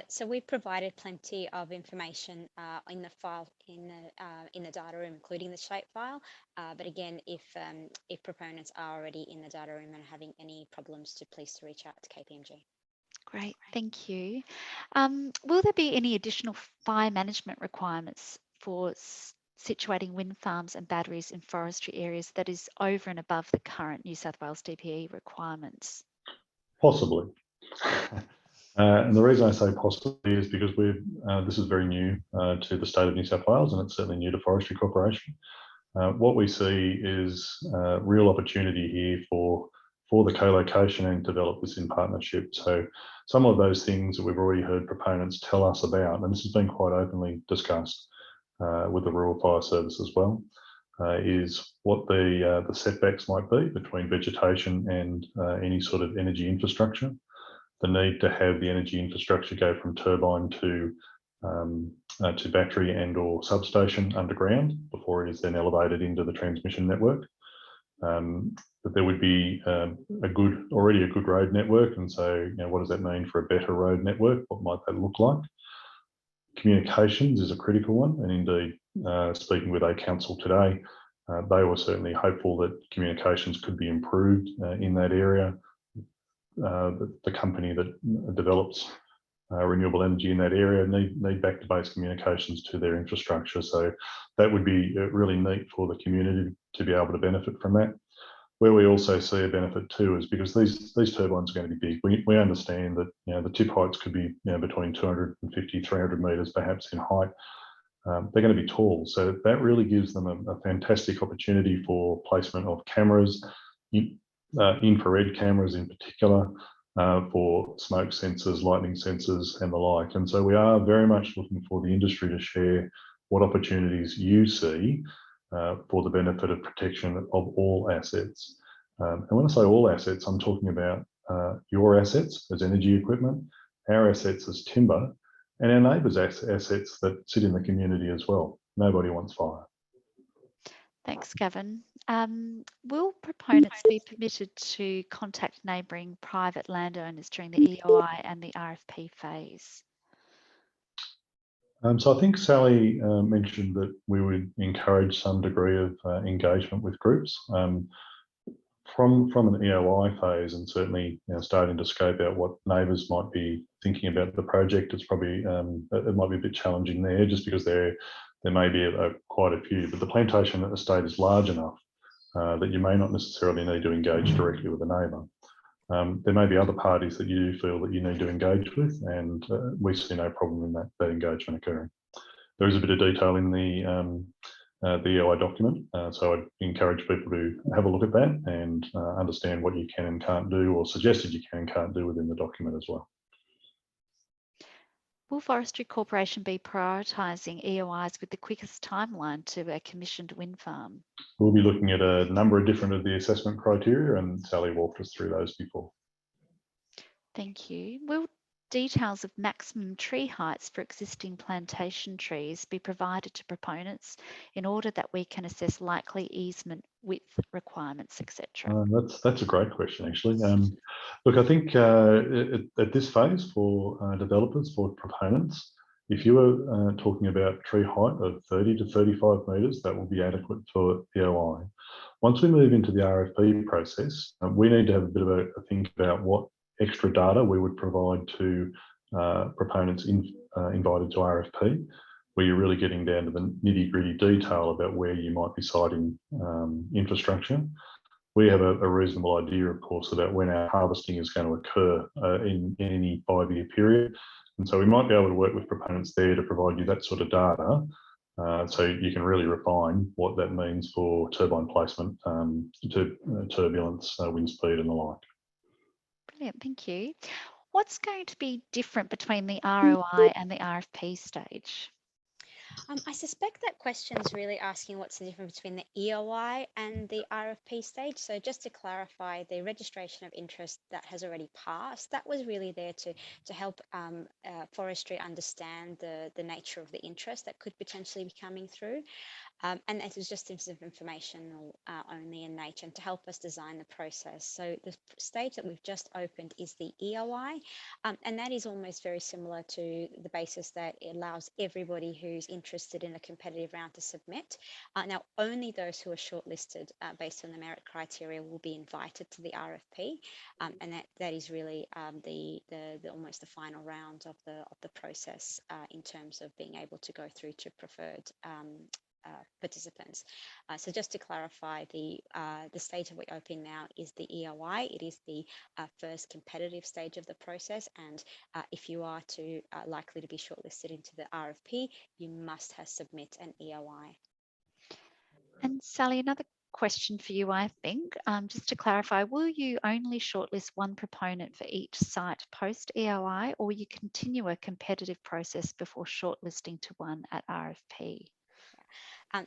So we provided plenty of information in the file in the data room, including the shapefile. But again, if proponents are already in the data room and are having any problems, please reach out to KPMG. Great, thank you. Will there be any additional fire management requirements for situating wind farms and batteries in forestry areas that is over and above the current New South Wales DPE requirements? Possibly. And the reason I say possibly is because this is very new to the state of New South Wales, and it's certainly new to Forestry Corporation. What we see is real opportunity here for the co-location and develop this in partnership. So some of those things that we've already heard proponents tell us about, and this has been quite openly discussed with the Rural Fire Service as well, is what the setbacks might be between vegetation and any sort of energy infrastructure. The need to have the energy infrastructure go from turbine to battery and or substation underground before it is then elevated into the transmission network. But there would be already a good road network, and so what does that mean for a better road network? What might that look like? Communications is a critical one, and indeed, speaking with a council today, they were certainly hopeful that communications could be improved in that area. The company that develops renewable energy in that area need back-to-base communications to their infrastructure. So that would be really neat for the community to be able to benefit from that. Where we also see a benefit too is because these turbines are going to be big. We understand that the tip heights could be between 250, 300 metres perhaps in height. They're going to be tall, so that really gives them a fantastic opportunity for placement of cameras, infrared cameras in particular, for smoke sensors, lightning sensors and the like. And so we are very much looking for the industry to share what opportunities you see for the benefit of protection of all assets. And when I say all assets, I'm talking about your assets as energy equipment, our assets as timber, and our neighbours' assets that sit in the community as well. Nobody wants fire. Thanks, Gavin. Will proponents be permitted to contact neighbouring private landowners during the EOI and the RFP phase? So I think Sally mentioned that we would encourage some degree of engagement with groups. From an EOI phase, and certainly starting to scope out what neighbours might be thinking about the project, it's probably it might be a bit challenging there, just because there may be quite a few. But the plantation estate is large enough that you may not necessarily need to engage directly with a neighbour. There may be other parties that you feel that you need to engage with, and we see no problem in that engagement occurring. There is a bit of detail in the EOI document, so I'd encourage people to have a look at that and understand what you can and can't do, or suggested you can and can't do within the document as well. Will Forestry Corporation be prioritising EOIs with the quickest timeline to a commissioned wind farm? We'll be looking at a number of different of the assessment criteria, and Sally walked us through those before. Thank you. Will details of maximum tree heights for existing plantation trees be provided to proponents in order that we can assess likely easement width requirements, etc.? That's a great question, actually. Look, I think at this phase for developers, for proponents, if you were talking about tree height of 30 to 35 metres, that will be adequate for EOI. Once we move into the RFP process, we need to have a bit of a think about what extra data we would provide to proponents invited to RFP, where you're really getting down to the nitty-gritty detail about where you might be siting infrastructure. We have a reasonable idea, of course, about when our harvesting is going to occur in any 5-year period. And so we might be able to work with proponents there to provide you that sort of data, so you can really refine what that means for turbine placement, turbulence, wind speed and the like. Brilliant, thank you. What's going to be different between the ROI and the RFP stage? I suspect that question's really asking what's the difference between the EOI and the RFP stage. So just to clarify, the registration of interest that has already passed, that was really there to help forestry understand the nature of the interest that could potentially be coming through. And it was just sort of informational only in nature and to help us design the process. So the stage that we've just opened is the EOI, and that is almost very similar to the basis that it allows everybody who's interested in a competitive round to submit. Now, only those who are shortlisted based on the merit criteria will be invited to the RFP, and that is really the almost the final round of the process in terms of being able to go through to preferred participants. So just to clarify, the stage that we're open now is the EOI. It is the first competitive stage of the process, and if you are likely to be shortlisted into the RFP, you must have submit an EOI. And Sally, another question for you, I think, just to clarify, will you only shortlist one proponent for each site post EOI, or you continue a competitive process before shortlisting to one at RFP?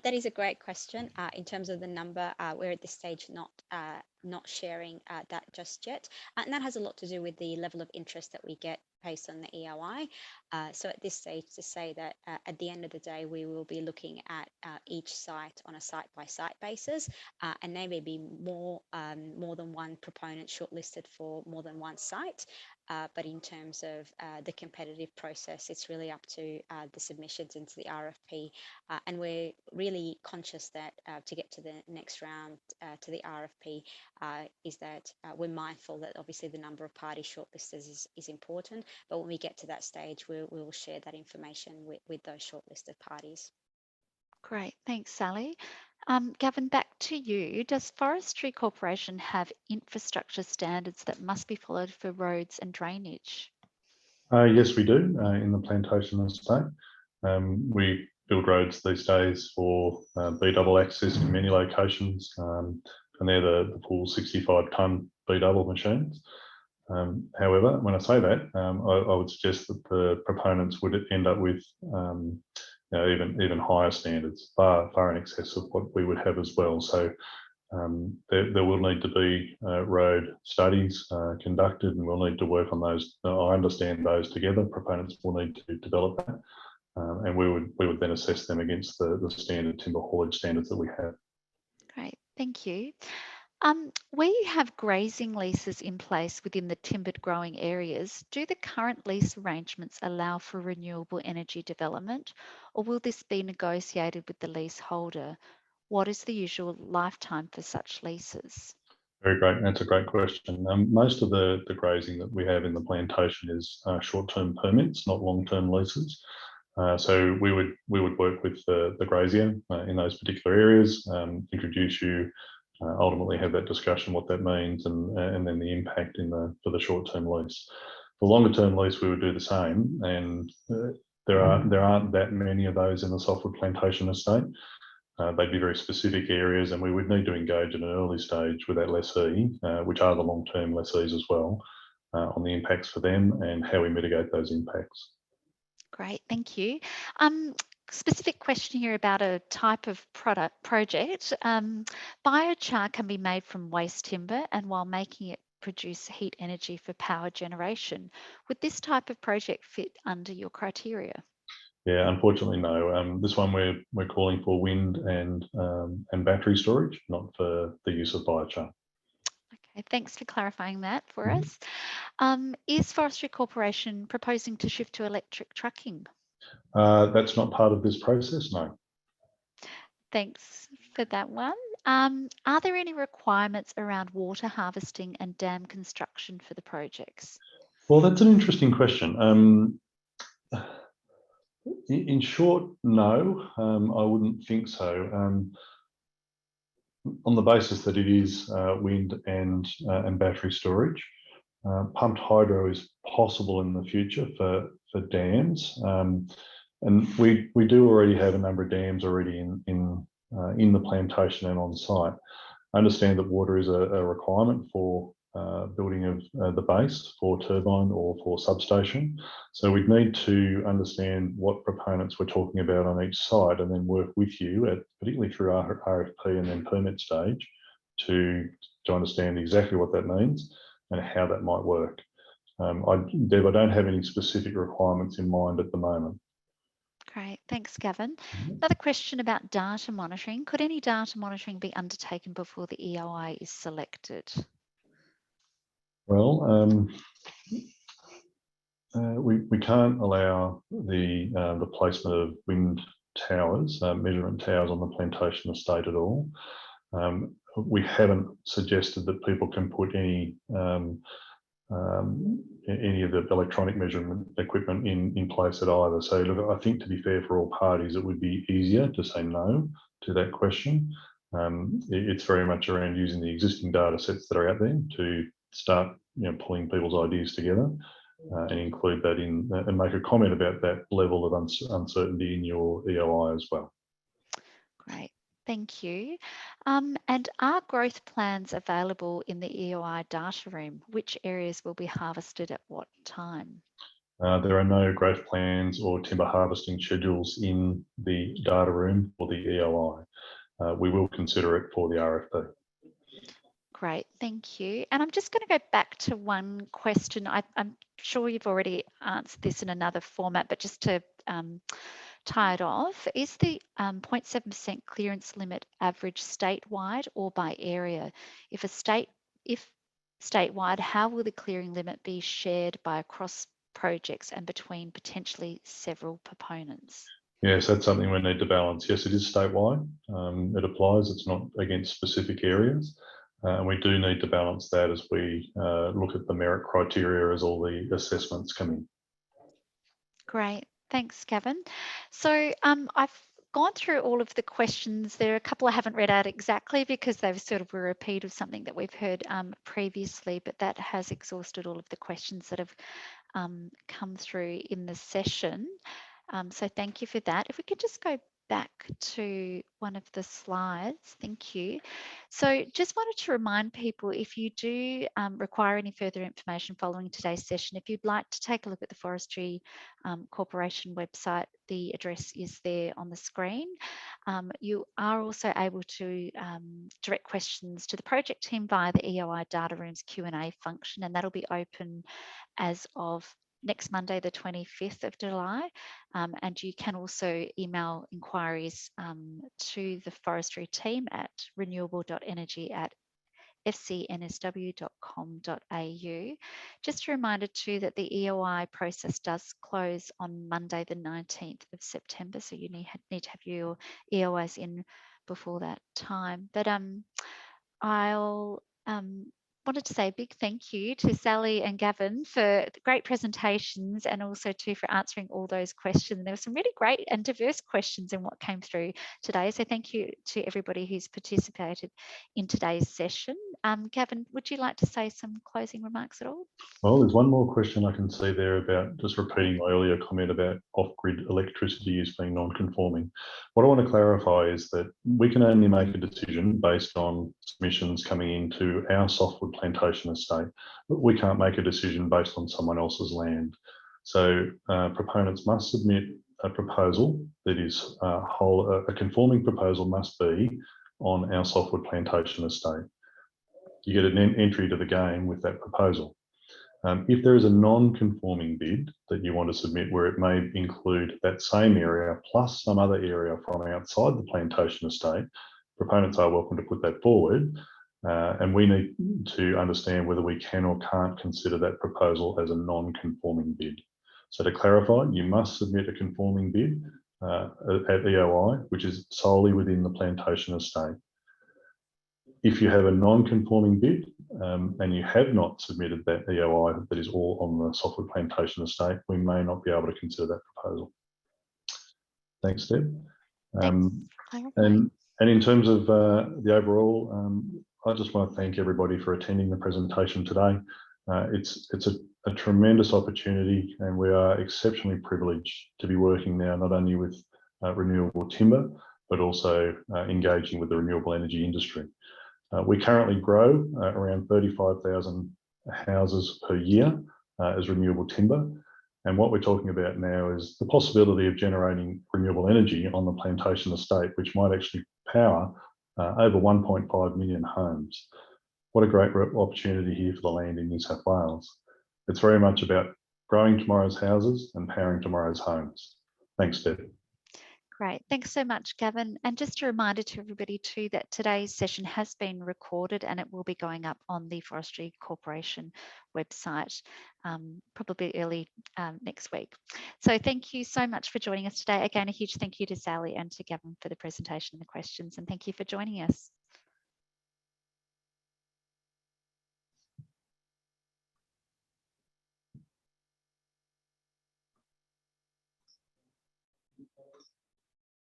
That is a great question. In terms of the number, we're at this stage not sharing that just yet. And that has a lot to do with the level of interest that we get based on the EOI. So at this stage, to say that at the end of the day, we will be looking at each site on a site-by-site basis, and there may be more than one proponent shortlisted for more than one site. But in terms of the competitive process, it's really up to the submissions into the RFP. And we're really conscious that to get to the next round, to the RFP, is that we're mindful that obviously the number of party shortlisters is important. But when we get to that stage, we will share that information with those shortlisted parties. Great, thanks, Sally. Gavin, back to you. Does Forestry Corporation have infrastructure standards that must be followed for roads and drainage? Yes, we do in the plantation estate. We build roads these days for B-double access in many locations, and they're the full 65-tonne B-double machines. However, when I say that, I would suggest that the proponents would end up with even higher standards, far in excess of what we would have as well. So there will need to be road studies conducted, and we'll need to work on those. I understand those together. Proponents will need to develop that, and we would then assess them against the standard timber haulage standards that we have. Great, thank you. Where you have grazing leases in place within the timbered growing areas, do the current lease arrangements allow for renewable energy development, or will this be negotiated with the leaseholder? What is the usual lifetime for such leases? Very great. That's a great question. Most of the grazing that we have in the plantation is short-term permits, not long-term leases. So we would work with the grazier in those particular areas, introduce you, ultimately have that discussion what that means, and then the impact for the short-term lease. The longer-term lease we would do the same, and there aren't that many of those in the softwood plantation estate. They'd be very specific areas, and we would need to engage at an early stage with that lessee, which are the long-term lessees as well, on the impacts for them and how we mitigate those impacts. Great, thank you. Specific question here about a type of project. Biochar can be made from waste timber, and while making it produce heat energy for power generation. Would this type of project fit under your criteria? Yeah, unfortunately, no. This one we're calling for wind and battery storage, not for the use of biochar. Okay, thanks for clarifying that for us. Is Forestry Corporation proposing to shift to electric trucking? That's not part of this process, no. Thanks for that one. Are there any requirements around water harvesting and dam construction for the projects? Well, that's an interesting question. In short, no, I wouldn't think so. On the basis that it is wind and battery storage, pumped hydro is possible in the future for dams, and we do already have a number of dams already in the plantation and on site. I understand that water is a requirement for building of the base for turbine or for substation. So we'd need to understand what proponents we're talking about on each site, and then work with you, particularly through our RFP and then permit stage, to understand exactly what that means and how that might work. Deb, I don't have any specific requirements in mind at the moment. Great, thanks, Gavin. Another question about data monitoring. Could any data monitoring be undertaken before the EOI is selected? Well, we can't allow the placement of wind towers, measurement towers on the plantation estate at all. We haven't suggested that people can put any of the electronic measurement equipment in place at either. So look, I think to be fair for all parties, it would be easier to say no to that question. It's very much around using the existing data sets that are out there to start pulling people's ideas together and include that in and make a comment about that level of uncertainty in your EOI as well. Great. Thank you. And are growth plans available in the EOI data room? Which areas will be harvested at what time? There are no growth plans or timber harvesting schedules in the data room for the EOI. We will consider it for the RFP. Great, thank you. And I'm just going to go back to one question. I'm sure you've already answered this in another format, but just to tie it off, is the 0.7% clearance limit average statewide or by area? If statewide, how will the clearing limit be shared by across projects and between potentially several proponents? Yes, that's something we need to balance. Yes, it is statewide. It applies. It's not against specific areas. And we do need to balance that as we look at the merit criteria as all the assessments come in. Great. Thanks, Gavin. So I've gone through all of the questions. There are a couple I haven't read out exactly because they've sort of a repeat of something that we've heard previously, but that has exhausted all of the questions that have come through in the session. So thank you for that. If we could just go back to one of the slides. Thank you. So just wanted to remind people, if you do require any further information following today's session, if you'd like to take a look at the Forestry Corporation website, the address is there on the screen. You are also able to direct questions to the project team via the EOI Data Room's Q&A function, and that'll be open as of next Monday, the 25th of July. And you can also email inquiries to the forestry team at renewable.energy@fcnsw.com.au. Just a reminder too that the EOI process does close on Monday, the 19th of September. So you need to have your EOIs in before that time. But I'll wanted to say a big thank you to Sally and Gavin for great presentations, and also too for answering all those questions. There were some really great and diverse questions in what came through today. So thank you to everybody who's participated in today's session. Gavin, would you like to say some closing remarks at all? Well, there's one more question I can see there about just repeating my earlier comment about off-grid electricity use being non-conforming. What I want to clarify is that we can only make a decision based on submissions coming into our softwood plantation estate, but we can't make a decision based on someone else's land. So proponents must submit a proposal that is a conforming proposal must be on our softwood plantation estate. You get an entry to the game with that proposal. If there is a non-conforming bid that you want to submit where it may include that same area plus some other area from outside the plantation estate, proponents are welcome to put that forward, and we need to understand whether we can or can't consider that proposal as a non-conforming bid. So to clarify, you must submit a conforming bid at EOI, which is solely within the plantation estate. If you have a non-conforming bid and you have not submitted that EOI that is all on the softwood plantation estate, we may not be able to consider that proposal. Thanks, Deb. And in terms of the overall, I just want to thank everybody for attending the presentation today. It's a tremendous opportunity, and we are exceptionally privileged to be working now not only with renewable timber, but also engaging with the renewable energy industry. We currently grow around 35,000 houses per year as renewable timber. And what we're talking about now is the possibility of generating renewable energy on the plantation estate, which might actually power over 1.5 million homes. What a great opportunity here for the land in New South Wales. It's very much about growing tomorrow's houses and powering tomorrow's homes. Thanks, Deb. Great. Thanks so much, Gavin. And just a reminder to everybody too that today's session has been recorded and it will be going up on the Forestry Corporation website probably early next week. So thank you so much for joining us today. Again, a huge thank you to Sally and to Gavin for the presentation and the questions, and thank you for joining us.